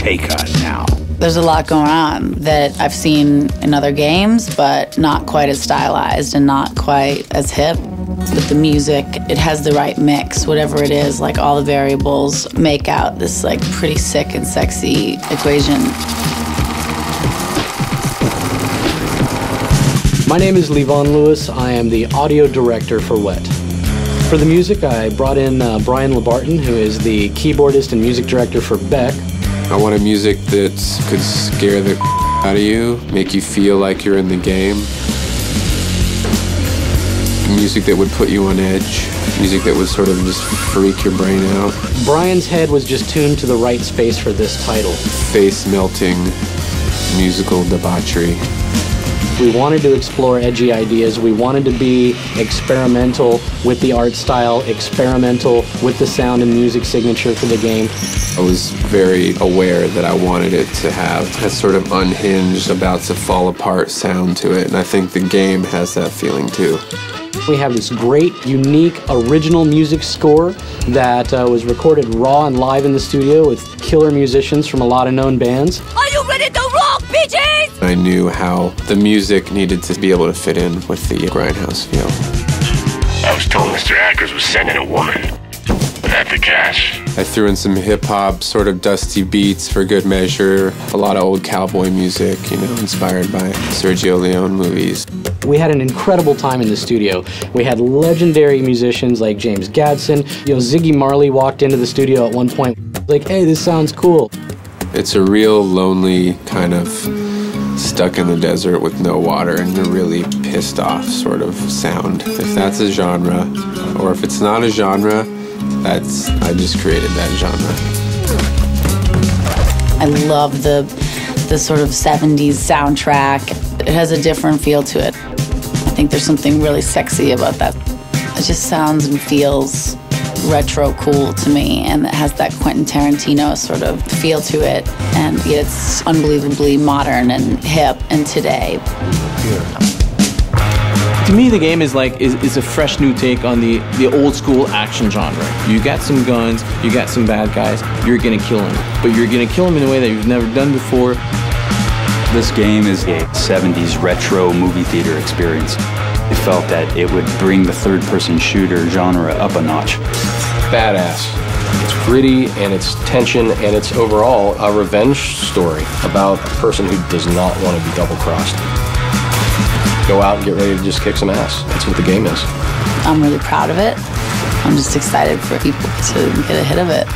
take on now. There's a lot going on that I've seen in other games, but not quite as stylized and not quite as hip. With the music, it has the right mix, whatever it is, like all the variables make out this like pretty sick and sexy equation. My name is Levon Lewis. I am the audio director for Wet. For the music, I brought in Brian LeBarton, who is the keyboardist and music director for Beck. I wanted music that could scare the out of you, make you feel like you're in the game. Music that would put you on edge. Music that would sort of just freak your brain out. Brian's head was just tuned to the right space for this title. Face-melting musical debauchery. We wanted to explore edgy ideas. We wanted to be experimental with the art style, experimental with the sound and music signature for the game. I was very aware that I wanted it to have that sort of unhinged, about to fall apart sound to it, and I think the game has that feeling too. We have this great, unique, original music score that was recorded raw and live in the studio with killer musicians from a lot of known bands. Are you ready to rock, bitches? I knew how the music needed to be able to fit in with the grindhouse feel. I was told Mr. Ackers was sending a woman. At the cash. I threw in some hip-hop, sort of dusty beats for good measure. A lot of old cowboy music, you know, inspired by Sergio Leone movies. We had an incredible time in the studio. We had legendary musicians like James Gadson. You know, Ziggy Marley walked into the studio at one point, like, hey, this sounds cool. It's a real lonely kind of stuck in the desert with no water and a really pissed off sort of sound. If that's a genre, or if it's not a genre, I just created that genre. I love the sort of 70s soundtrack. It has a different feel to it. I think there's something really sexy about that. It just sounds and feels retro cool to me, and it has that Quentin Tarantino sort of feel to it, and yet it's unbelievably modern and hip and today. To me, the game is a fresh new take on the old school action genre. You got some guns, you got some bad guys, you're gonna kill them. But you're gonna kill them in a way that you've never done before. This game is a 70s retro movie theater experience. It felt that it would bring the third-person shooter genre up a notch. Badass. It's gritty, and it's tension, and it's overall a revenge story about a person who does not want to be double-crossed. Go out and get ready to just kick some ass. That's what the game is. I'm really proud of it. I'm just excited for people to get a hit of it.